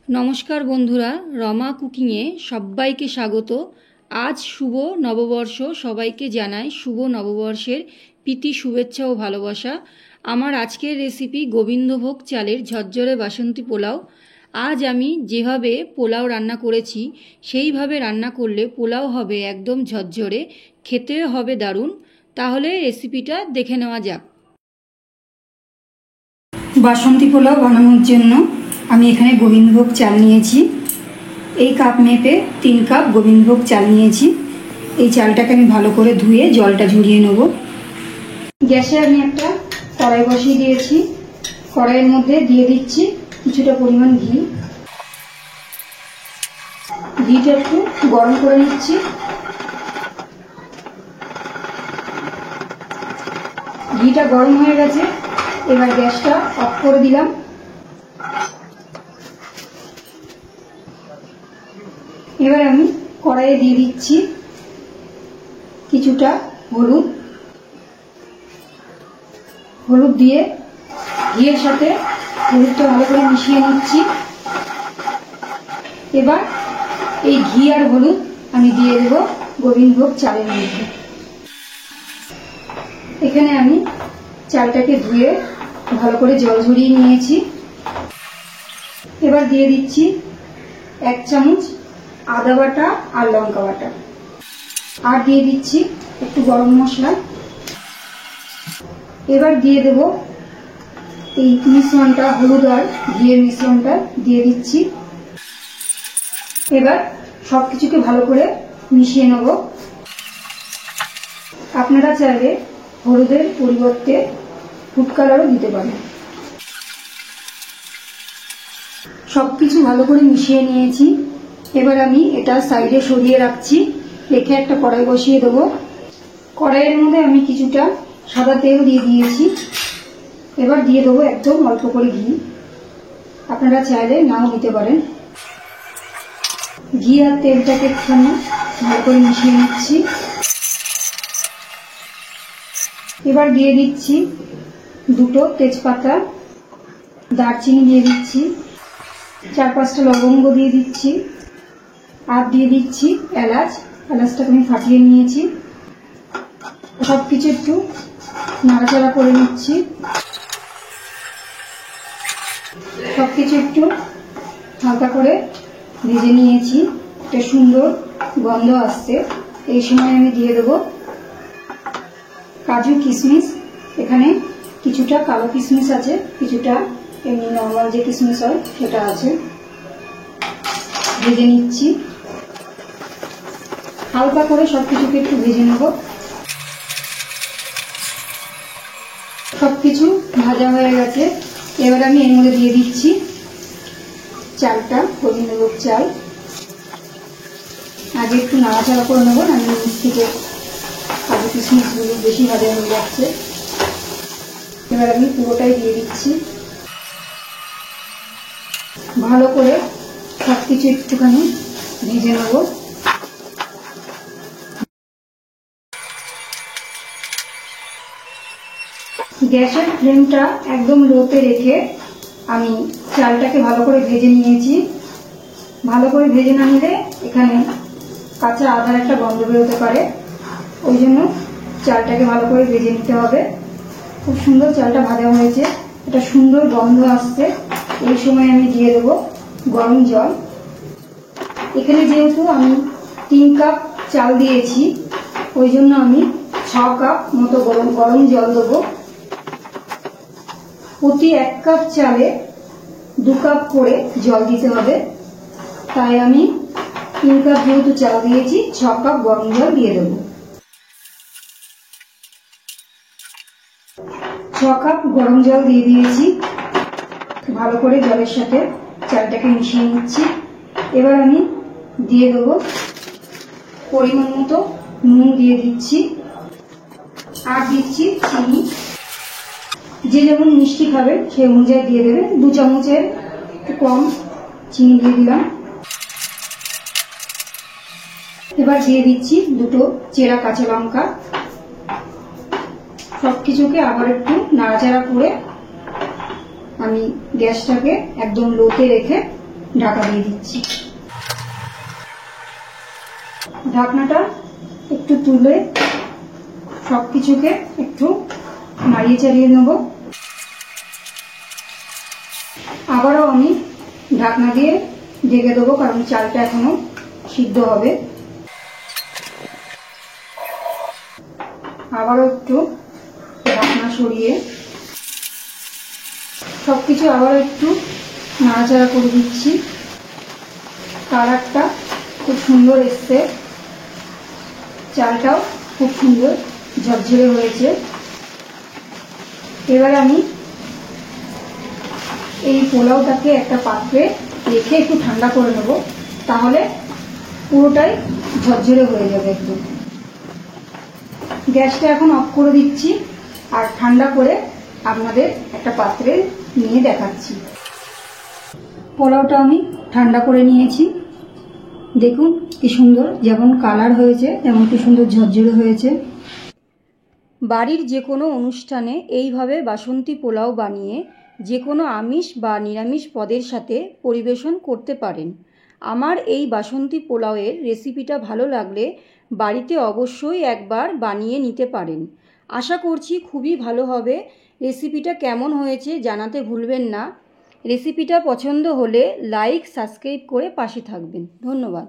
নমস্কার বন্ধুরা, রমা কুকিংয়ে সবাইকে স্বাগত। আজ শুভ নববর্ষ, সবাইকে জানাই শুভ নববর্ষের প্রীতি, শুভেচ্ছা ও ভালোবাসা। আমার আজকের রেসিপি গোবিন্দভোগ চালের ঝরঝরে বাসন্তী পোলাও। আজ আমি যেভাবে পোলাও রান্না করেছি সেইভাবে রান্না করলে পোলাও হবে একদম ঝরঝরে, খেতেও হবে দারুণ। তাহলে রেসিপিটা দেখে নেওয়া যাক। বাসন্তী পোলাও বানানোর জন্য আমি এখানে গোবিন্দভোগ চাল নিয়েছি। এই কাপ মেপে 3 কাপ গোবিন্দভোগ চাল নিয়েছি। এই চালটাকে আমি ভালো করে ধুয়ে জলটা ঝরিয়ে নেব। গ্যাসে আমি একটা কড়াই বসিয়ে দিয়েছি। কড়াইয়ের মধ্যে দিয়ে দিচ্ছি কিছুটা পরিমাণ ঘি। ঘিটা একটু গরম করে নিচ্ছি। ঘিটা গরম হয়ে গেছে, এবার গ্যাসটা অফ করে দিলাম। এবার আমি কড়াইয়ে দিয়ে দিচ্ছি কিছুটা হলুদ দিয়ে ঘিয়ের সাথে হলুদটা ভালো করে মিশিয়ে নিচ্ছি। এবার এই ঘি আর হলুদ আমি দিয়ে দেব গোবিন্দভোগ চালের মধ্যে। এখানে আমি চালটাকে ধুয়ে ভালো করে জল ঝরিয়ে নিয়েছি। এবার দিয়ে দিচ্ছি 1 চামচ আদা বাটা আর লঙ্কা বাটা, আর দিয়ে দিচ্ছি একটু গরম মশলা। এবার দিয়ে দেব এই মিশ্রণটা, হলুদ আর ঘিয়ের মিশ্রণটা দিয়ে দিচ্ছি। এবার সবকিছুকে ভালো করে মিশিয়ে নেব। আপনারা চাইলে হলুদের পরিবর্তে ফুড কালারও দিতে পারেন। সবকিছু ভালো করে মিশিয়ে নিয়েছি। এবার আমি এটা সাইডে সরিয়ে রাখছি। রেখে একটা কড়াই বসিয়ে দেবো। কড়াইয়ের মধ্যে আমি কিছুটা সাদা তেল দিয়ে দিয়েছি। এবার দিয়ে দেবো একদম অল্প করে ঘি। আপনারা চাইলে নাও দিতে পারেন। ঘি আর তেলটাকে একটুখানি ভালো করে মিশিয়ে নিচ্ছি। এবার দিয়ে দিচ্ছি 2টো তেজপাতা, দারচিনি দিয়ে দিচ্ছি, 4-5টা লবঙ্গ দিয়ে দিচ্ছি, আর দিয়ে দিচ্ছি এলাচটাকে আমি ফাটিয়ে নিয়েছি। সবকিছু একটু নাড়াচাড়া করে নিচ্ছি। সবকিছু একটু হালকা করে ভেজে নিয়েছি। একটা সুন্দর গন্ধ আসছে। এই সময় আমি দিয়ে দেবো কাজু কিশমিশ। এখানে কিছুটা কালো কিশমিশ আছে, কিছুটা এমনি নর্মাল যে কিশমিশ হয় সেটা আছে। ভেজে নিচ্ছি হালকা করে, সবকিছুকে একটু ভেজে নেব। সবকিছু ভাজা হয়ে গেছে। এবার আমি এর মধ্যে দিয়ে দিচ্ছি চালটা, গোবিন্দভোগ চাল। আগে একটু নাড়াচাড়া করে নেবো, আমি নিচ থেকে কাজু কিশমিশগুলো বেশি ভাজা হয়ে যাচ্ছে। এবার আমি পুরোটাই দিয়ে দিচ্ছি। ভালো করে সবকিছু একটুখানি ভেজে নেব। গ্যাসের ফ্লেমটা একদম লোতে রেখে আমি চালটাকে ভালো করে ভেজে নিয়েছি। ভালো করে ভেজে না নিলে এখানে কাঁচা আদার একটা গন্ধ বেরোতে পারে, ওই জন্য চালটাকে ভালো করে ভেজে নিতে হবে। খুব সুন্দর চালটা ভাজা হয়েছে, এটা সুন্দর গন্ধ আসছে। এই সময় আমি দিয়ে দেবো গরম জল। এখানে যেহেতু আমি 3 কাপ চাল দিয়েছি, ওই জন্য আমি 6 কাপ মতো গরম জল দেবো। প্রতি 1 কাপ চালে 2 কাপ করে জল দিতে হবে। তাই আমি 3 কাপ যেহেতু চাল দিয়েছি, 6 কাপ গরম জল দিয়ে দেবো। 6 কাপ গরম জল দিয়ে দিয়েছি। ভালো করে জলের সাথে চালটাকে মিশিয়ে নিচ্ছি। এবার আমি দিয়ে দেবো পরিমাণ মতো নুন দিয়ে দিচ্ছি, আর দিচ্ছি চিনি। যে যেমন মিষ্টি খাবেন সেই অনুযায়ী দিয়ে দেবেন। 2 চামচের একটু কম চিনি দিয়ে দিলাম। এবার দিয়ে দিচ্ছি 2টো চেরা কাঁচা লঙ্কা। সবকিছুকে আবার একটু নাড়াচাড়া করে আমি গ্যাসটাকে একদম লোতে রেখে ঢাকা দিয়ে দিচ্ছি। ঢাকনাটা একটু তুলে সব কিছুকে একটু নাড়িয়ে চাড়িয়ে নেব। আবারও আমি ঢাকনা দিয়ে ঢেকে দেবো, কারণ চালটা এখনো সিদ্ধ হবে। আবারও একটু ঢাকনা সরিয়ে সবকিছু আবারও একটু নাড়াচাড়া করে দিচ্ছি। কালারটা খুব সুন্দর এসছে, চালটাও খুব সুন্দর ঝরঝরে হয়েছে। এবারে আমি এই পোলাওটাকে একটা পাত্রে রেখে একটু ঠান্ডা করে নেব, তাহলে পুরোটাই ঝরঝরে হয়ে যাবে। একটু গ্যাসটা এখন অফ করে দিচ্ছি আর ঠান্ডা করে আপনাদের একটা পাত্রে নিয়ে দেখাচ্ছি। পোলাওটা আমি ঠান্ডা করে নিয়েছি, দেখুন কি সুন্দর, যেমন কালার হয়েছে তেমন কি সুন্দর ঝরঝরে হয়েছে। বাড়ির যে কোনো অনুষ্ঠানে এইভাবে বাসন্তী পোলাও বানিয়ে যে কোনো আমিষ বা নিরামিষ পদের সাথে পরিবেশন করতে পারেন। আমার এই বাসন্তী পোলাওয়ের রেসিপিটা ভালো লাগলে বাড়িতে অবশ্যই একবার বানিয়ে নিতে পারেন। আশা করছি খুবই ভালো হবে। রেসিপিটা কেমন হয়েছে জানাতে ভুলবেন না। রেসিপিটা পছন্দ হলে লাইক, সাবস্ক্রাইব করে পাশে থাকবেন। ধন্যবাদ।